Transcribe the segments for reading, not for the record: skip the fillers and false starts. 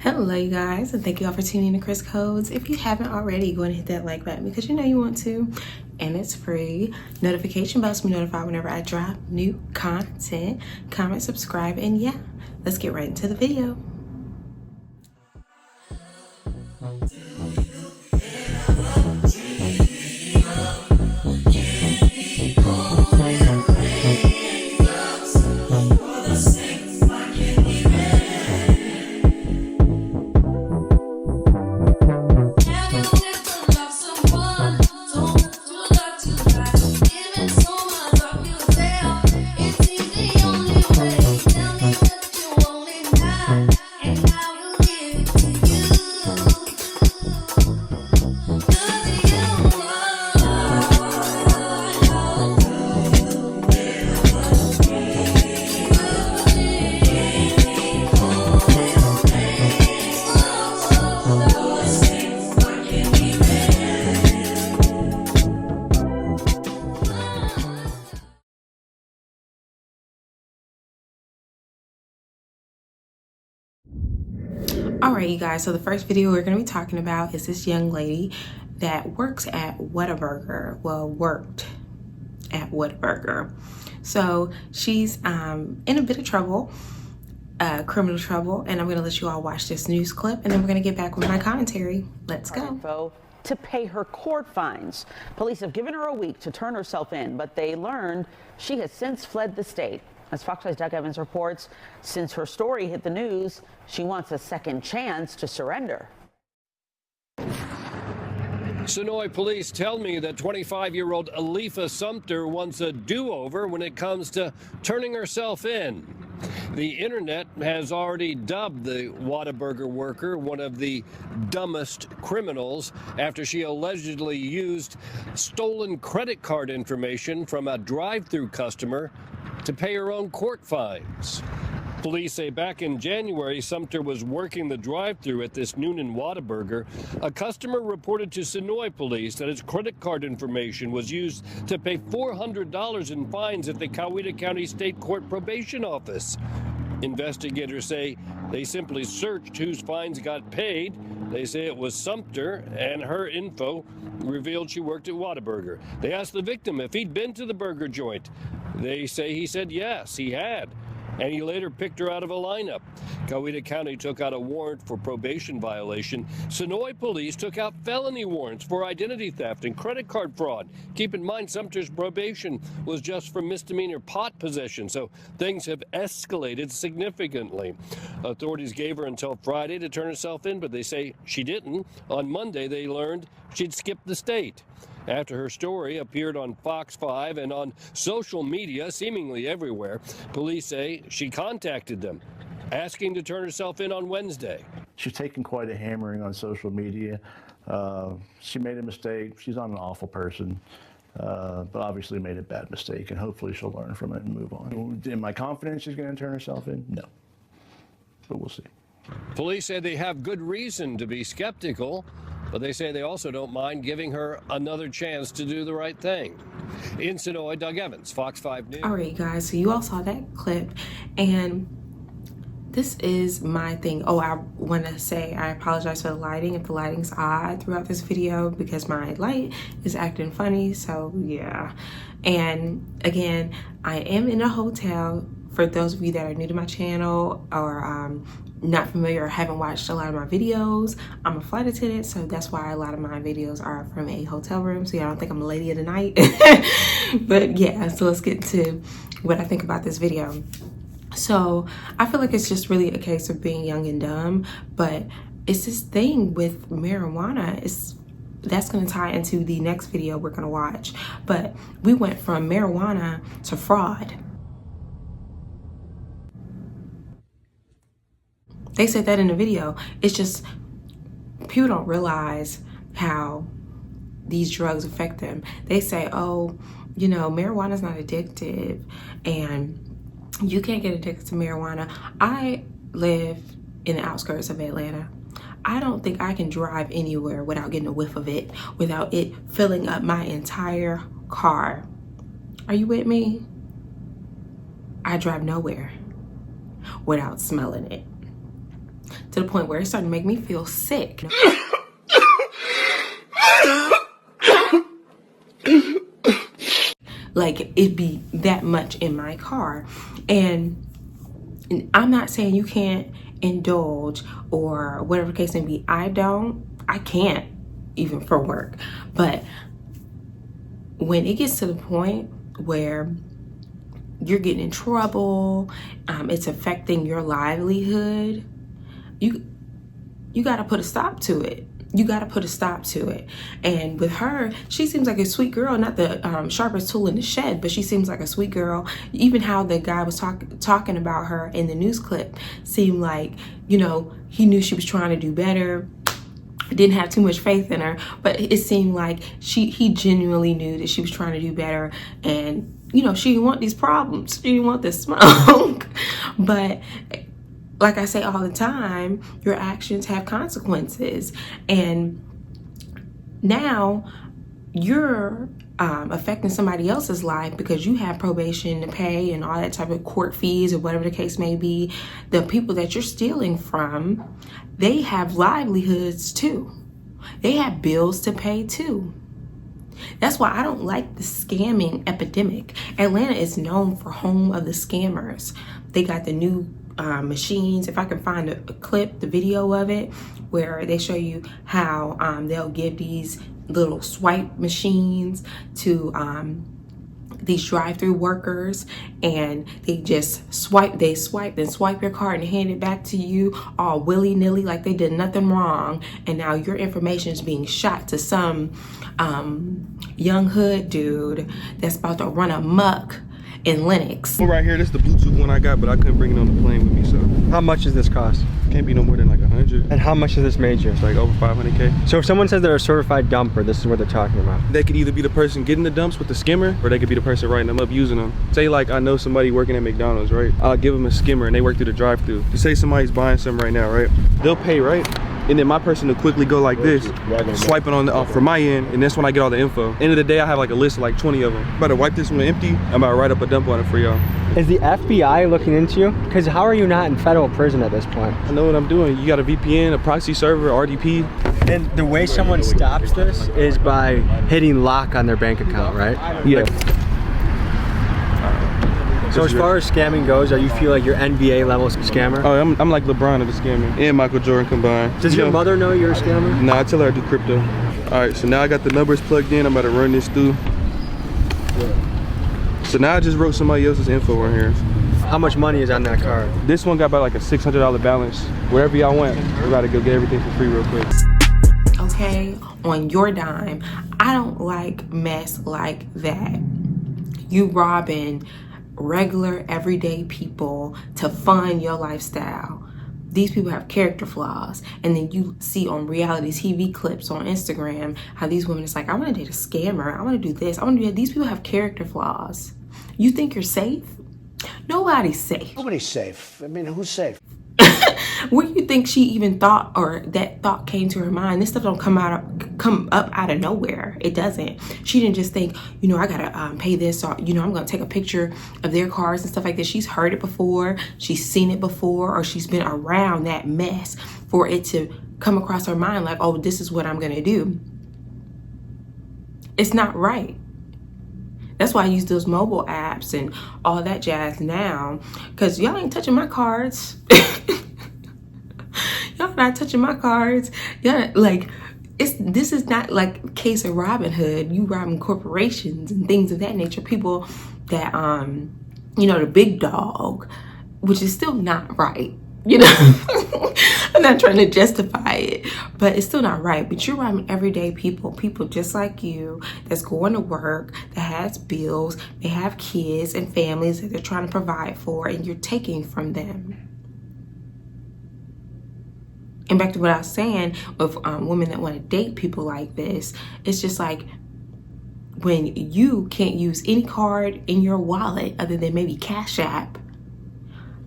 Hello you guys, and thank you all for tuning in to Chris Codes. If you haven't already, go and hit that like button because you know you want to, and it's free. Notification bell so be notified whenever I drop new content. Comment, subscribe, and yeah, let's get right into the video. Alright you guys, so the first video we're going to be talking about is this young lady that works at Whataburger. Well, worked at Whataburger. So she's in a bit of trouble, criminal trouble, and I'm going to let you all watch this news clip and then we're going to get back with my commentary. Let's go. To pay her court fines. Police have given her a week to turn herself in, but they learned she has since fled the state. As Fox 5's Doug Evans reports, since her story hit the news, she wants a second chance to surrender. Sonoy police tell me that 25-year-old Alifa Sumter wants a do-over when it comes to turning herself in. The internet has already dubbed the Whataburger worker one of the dumbest criminals after she allegedly used stolen credit card information from a drive-through customer to pay her own court fines. Police say back in January, Sumter was working the drive-thru at this Noonan Whataburger. A customer reported to Sonoy police that his credit card information was used to pay $400 in fines at the Coweta County State Court Probation Office. Investigators say they simply searched whose fines got paid. They say it was Sumter, and her info revealed she worked at Whataburger. They asked the victim if he'd been to the burger joint. They say he said yes, he had, and he later picked her out of a lineup. Coweta County took out a warrant for probation violation. Sonoy police took out felony warrants for identity theft and credit card fraud. Keep in mind, Sumter's probation was just for misdemeanor pot possession, so things have escalated significantly. Authorities gave her until Friday to turn herself in, but they say she didn't. On Monday, they learned she'd skipped the state. After her story appeared on Fox 5 and on social media, seemingly everywhere, police say she contacted them, asking to turn herself in on Wednesday. She's taken quite a hammering on social media. She made a mistake. She's not an awful person, but obviously made a bad mistake, and hopefully she'll learn from it and move on. Am I confident she's going to turn herself in? No, but we'll see. Police say they have good reason to be skeptical, but they say they also don't mind giving her another chance to do the right thing. In Sonoy, Doug Evans, Fox 5 News. All right, guys, so you all saw that clip, and this is my thing. Oh, I want to say I apologize for the lighting if the lighting's odd throughout this video because my light is acting funny, so yeah. And again, I am in a hotel. For those of you that are new to my channel or not familiar or haven't watched a lot of my videos, I'm a flight attendant, so that's why a lot of my videos are from a hotel room, so y'all don't think I'm a lady of the night. But yeah, so let's get to what I think about this video. So I feel like it's just really a case of being young and dumb, but it's this thing with marijuana. That's going to tie into the next video we're going to watch, but we went from marijuana to fraud. They said that in the video. It's just people don't realize how these drugs affect them. They say, oh, you know, marijuana is not addictive and you can't get addicted to marijuana. I live in the outskirts of Atlanta. I don't think I can drive anywhere without getting a whiff of it, without it filling up my entire car. Are you with me? I drive nowhere without smelling it. to the point where it started to make me feel sick. Like, it'd be that much in my car. And I'm not saying you can't indulge or whatever the case may be. I can't, even for work. But when it gets to the point where you're getting in trouble, it's affecting your livelihood, you got to put a stop to it. You got to put a stop to it. And with her, she seems like a sweet girl, not the sharpest tool in the shed, but she seems like a sweet girl. Even how the guy was talking about her in the news clip seemed like, you know, he knew she was trying to do better, didn't have too much faith in her, but it seemed like he genuinely knew that she was trying to do better. And, you know, she didn't want these problems. She didn't want this smoke. But like I say all the time, your actions have consequences. And now you're affecting somebody else's life because you have probation to pay and all that type of court fees or whatever the case may be. The people that you're stealing from, they have livelihoods too. They have bills to pay too. That's why I don't like the scamming epidemic. Atlanta is known for home of the scammers. They got the new machines. If I can find a clip, the video of it, where they show you how they'll give these little swipe machines to these drive-through workers, and they just swipe your card and hand it back to you all willy-nilly like they did nothing wrong. And now your information is being shot to some young hood dude that's about to run amok in Linux. Right here, this is the Bluetooth one I got, but I couldn't bring it on the plane with me, so. How much does this cost? Can't be no more than like 100. And how much does this major? It's like over 500K. So if someone says they're a certified dumper, this is what they're talking about. They could either be the person getting the dumps with the skimmer, or they could be the person writing them up using them. Say like I know somebody working at McDonald's, right? I'll give them a skimmer and they work through the drive-through. You say somebody's buying something right now, right? They'll pay, right? And then my person will quickly go like this, swiping on the from my end, and that's when I get all the info. End of the day, I have like a list of like 20 of them. I'm about to wipe this one empty. I'm about to write up a dump on it for y'all. Is the FBI looking into you? Because how are you not in federal prison at this point? I know what I'm doing. You got a VPN, a proxy server, RDP. And the way someone stops this is by hitting lock on their bank account, right? Yeah. So as far as scamming goes, are you feel like you're NBA level scammer? Oh, I'm like LeBron of the scamming and Michael Jordan combined. Does your mother know you're a scammer? Nah, I tell her I do crypto. All right, so now I got the numbers plugged in. I'm about to run this through. So now I just wrote somebody else's info on here. How much money is on that card? This one got about like a $600 balance. Wherever y'all went, we gotta go get everything for free real quick. Okay, on your dime. I don't like mess like that. You robbing regular everyday people to fund your lifestyle. These people have character flaws. And then you see on reality TV clips on Instagram how these women is like, I want to date a scammer, I want to do this, I want to do that. These people have character flaws. You think you're safe? Nobody's safe. Nobody's safe. I mean, who's safe? Where do you think she even thought, or that thought came to her mind? This stuff don't come up out of nowhere. It doesn't. She didn't just think, you know, I gotta pay this, or, you know, I'm gonna take a picture of their cars and stuff like this. She's heard it before, she's seen it before, or she's been around that mess for it to come across her mind like, oh, this is what I'm gonna do. It's not right. That's why I use those mobile apps and all that jazz now, because y'all ain't touching my cards. Y'all not touching my cards. Y'all, like, this is not like a case of Robin Hood. You robbing corporations and things of that nature. People that, you know, the big dog, which is still not right. You know, I'm not trying to justify it, but it's still not right. But you're robbing everyday people just like you, that's going to work, that has bills, they have kids and families that they're trying to provide for, and you're taking from them. And back to what I was saying with women that want to date people like this, it's just like, when you can't use any card in your wallet other than maybe Cash App,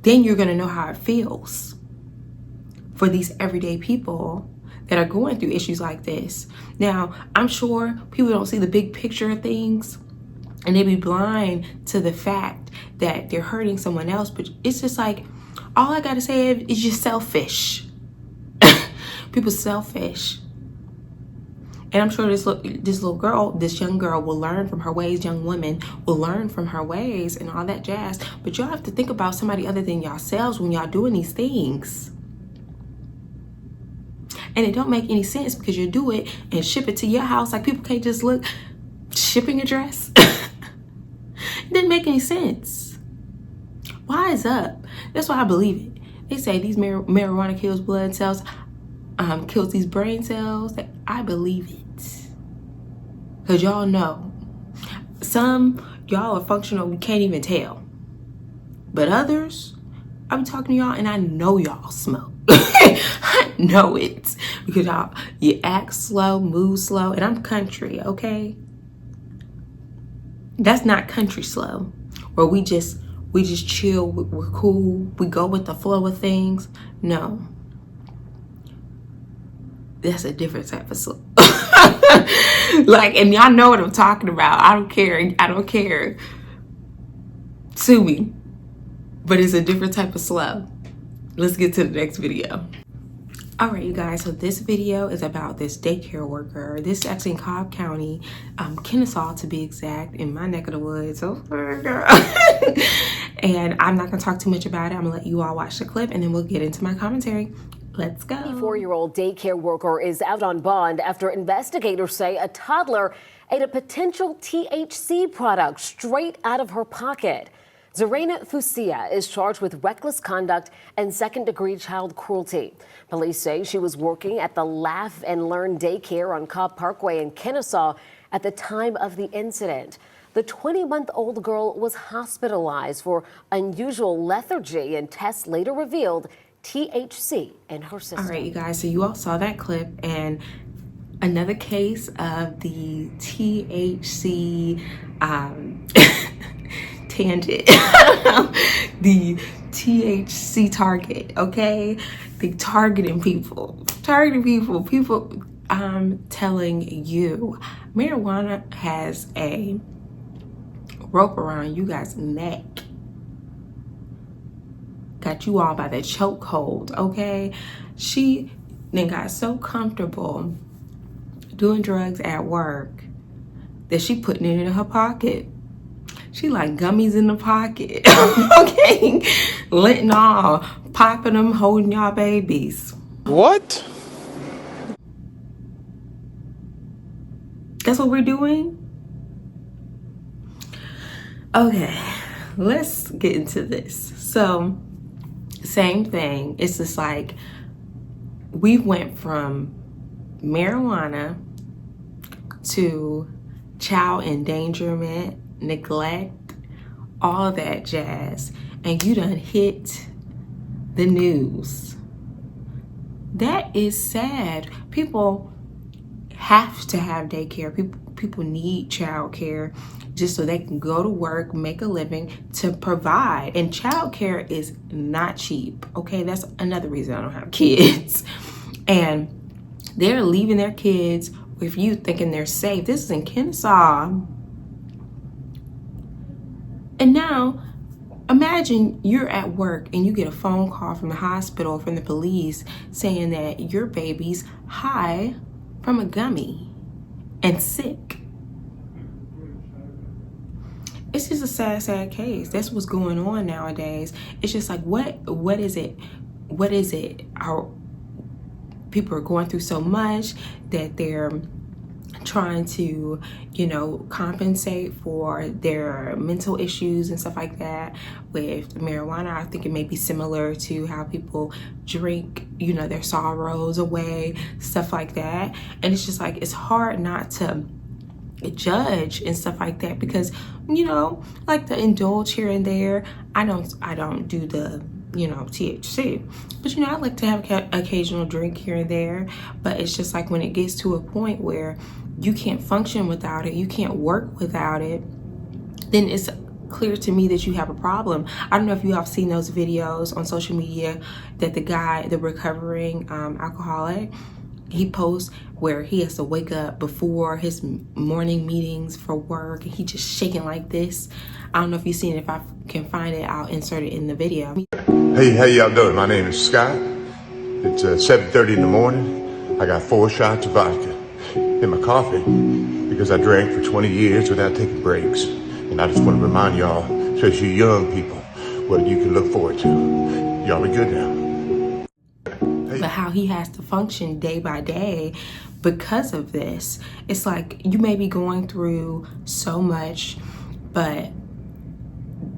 then you're going to know how it feels for these everyday people that are going through issues like this. Now, I'm sure people don't see the big picture of things, and they be blind to the fact that they're hurting someone else. But it's just like, all I got to say is you're selfish. People selfish. And I'm sure this young girl will learn from her ways, young women will learn from her ways and all that jazz. But y'all have to think about somebody other than yourselves when y'all doing these things. And it don't make any sense because you do it and ship it to your house. Like, people can't just look, shipping address. It didn't make any sense. Wise up. That's why I believe it. They say these marijuana kills blood cells, kills these brain cells. I believe it. Because y'all know. Some y'all are functional, you can't even tell. But others, I'm talking to y'all and I know y'all smoke. I know it. Because y'all, you act slow, move slow, and I'm country, okay? That's not country slow. Where we just chill, we're cool, we go with the flow of things. No. That's a different type of slow. Like, and y'all know what I'm talking about. I don't care. Sue me. But it's a different type of slow. Let's get to the next video. All right, you guys, so this video is about this daycare worker. This is actually in Cobb County, Kennesaw to be exact, in my neck of the woods. Oh, girl. And I'm not gonna talk too much about it. I'm gonna let you all watch the clip and then we'll get into my commentary. Let's go. 24-year-old daycare worker is out on bond after investigators say a toddler ate a potential THC product straight out of her pocket. Zarena Fusia is charged with reckless conduct and second-degree child cruelty. Police say she was working at the Laugh and Learn daycare on Cobb Parkway in Kennesaw at the time of the incident. The 20-month-old girl was hospitalized for unusual lethargy, and tests later revealed THC in her system. All right, you guys, so you all saw that clip, and another case of the THC tangent. The THC target, okay? They targeting people. I'm telling you, marijuana has a rope around you guys' neck. Got you all by the chokehold, okay? She then got so comfortable doing drugs at work that she putting it in her pocket. She like gummies in the pocket, okay? Lintenol, popping them, holding y'all babies. What? That's what we're doing? Okay, let's get into this. So, same thing. It's just like we went from marijuana to child endangerment, neglect, all that jazz, and you done hit the news. That is sad. People have to have daycare. People need child care just so they can go to work, make a living, to provide. And child care is not cheap, okay? That's another reason I don't have kids. And they're leaving their kids with you thinking they're safe. This is in Kennesaw. And now, imagine you're at work and you get a phone call from the hospital, from the police, saying that your baby's high from a gummy and sick. It's just a sad, sad case. That's what's going on nowadays. It's just like, what is it? What is it? Our people are going through so much that they're trying to, you know, compensate for their mental issues and stuff like that. With marijuana, I think it may be similar to how people drink, you know, their sorrows away, stuff like that. And it's just like, it's hard not to judge and stuff like that, because, you know, like to indulge here and there. I don't do the, you know, THC, but you know, I like to have occasional drink here and there. But it's just like when it gets to a point where you can't function without it, you can't work without it, then it's clear to me that you have a problem. I don't know if you have seen those videos on social media that the guy, the recovering alcoholic, he posts where he has to wake up before his morning meetings for work and he just shaking like this. I don't know if you've seen it. If I can find it, I'll insert it in the video. Hey, how y'all doing? My name is Scott. It's 7:30 in the morning. I got 4 shots of vodka in my coffee because I drank for 20 years without taking breaks. And I just want to remind y'all, especially you young people, what you can look forward to. Y'all are good now. But how he has to function day by day because of this. It's like you may be going through so much, but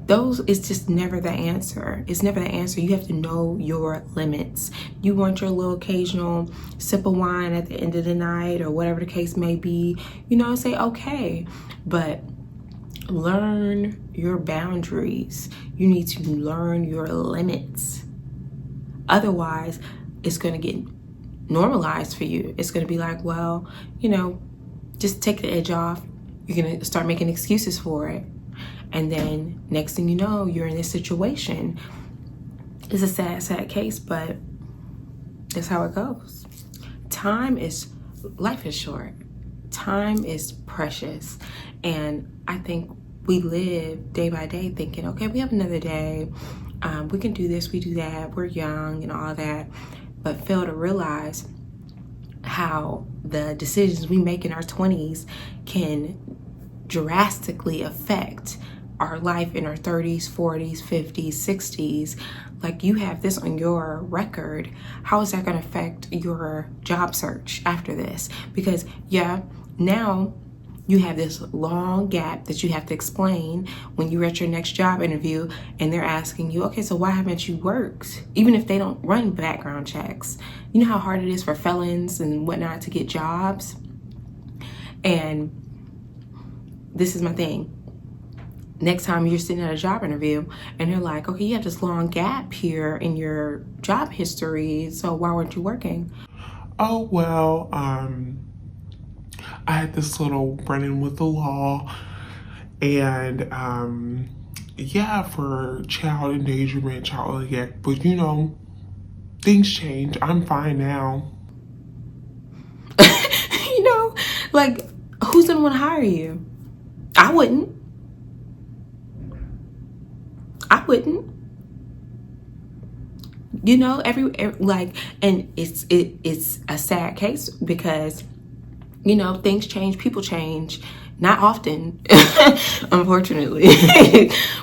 it's just never the answer. It's never the answer. You have to know your limits. You want your little occasional sip of wine at the end of the night or whatever the case may be, you know, say okay, but learn your boundaries. You need to learn your limits. Otherwise, it's going to get normalized for you. It's going to be like, well, you know, just take the edge off. You're going to start making excuses for it. And then next thing you know, you're in this situation. It's a sad, sad case, but that's how it goes. Life is short. Time is precious. And I think we live day by day thinking, okay, we have another day. We can do this, we do that. We're young and all that. But fail to realize how the decisions we make in our 20s can drastically affect our life in our 30s, 40s, 50s, 60s. Like, you have this on your record. How is that going to affect your job search after this? Because yeah, now you have this long gap that you have to explain when you're at your next job interview and they're asking you, okay, so why haven't you worked? Even if they don't run background checks. You know how hard it is for felons and whatnot to get jobs? And this is my thing. Next time you're sitting at a job interview and they're like, okay, you have this long gap here in your job history, so why weren't you working? Oh, well, I had this little run-in with the law, and yeah, for child endangerment, child neglect, but you know, things change. I'm fine now. You know, like, who's gonna want to hire you? I wouldn't. You know, and it's a sad case because, you know, things change, people change. Not often, unfortunately,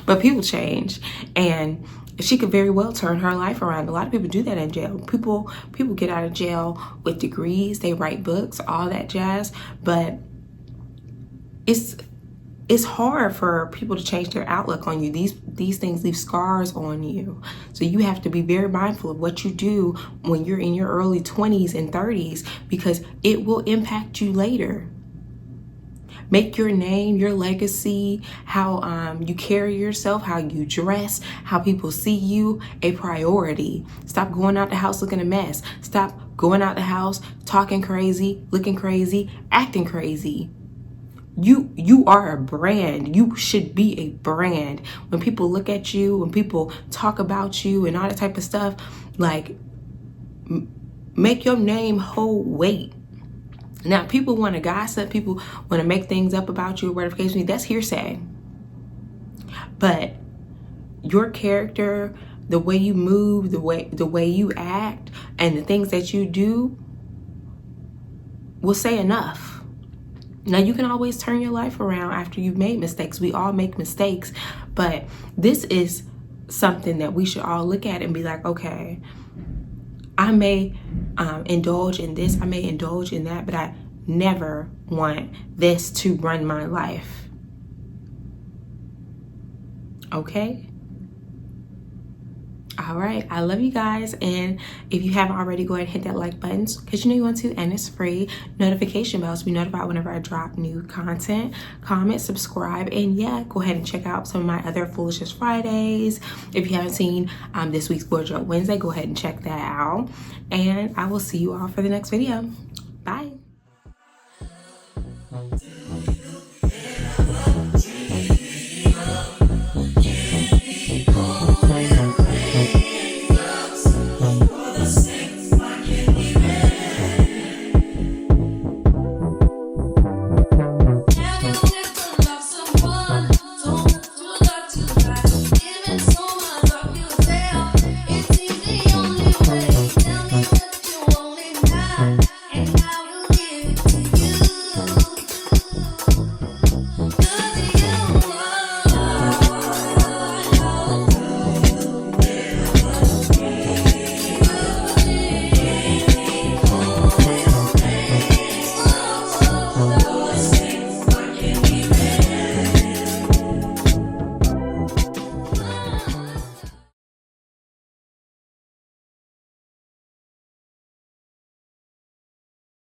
but people change. And she could very well turn her life around. A lot of people do that in jail. People get out of jail with degrees, they write books, all that jazz. But it's hard for people to change their outlook on you. These things leave scars on you. So you have to be very mindful of what you do when you're in your early 20s and 30s, because it will impact you later. Make your name, your legacy, how you carry yourself, how you dress, how people see you, a priority. Stop going out the house looking a mess. Stop going out the house talking crazy, looking crazy, acting crazy. You are a brand. You should be a brand. When people look at you, when people talk about you and all that type of stuff, like, make your name hold weight. Now, people want to gossip, people want to make things up about you or whatever the case may be. That's hearsay. But your character, the way you move, the way you act, and the things that you do will say enough. Now, you can always turn your life around after you've made mistakes. We all make mistakes, but this is something that we should all look at and be like, okay, I may indulge in this, I may indulge in that, but I never want this to run my life. Okay? All right, I love you guys, and if you haven't already, go ahead and hit that like button because you know you want to, and it's free. Notification bells to be notified whenever I drop new content. Comment, subscribe, and yeah, go ahead and check out some of my other Foolishness Fridays. If you haven't seen this week's Wardrobe Wednesday, go ahead and check that out, and I will see you all for the next video. Bye.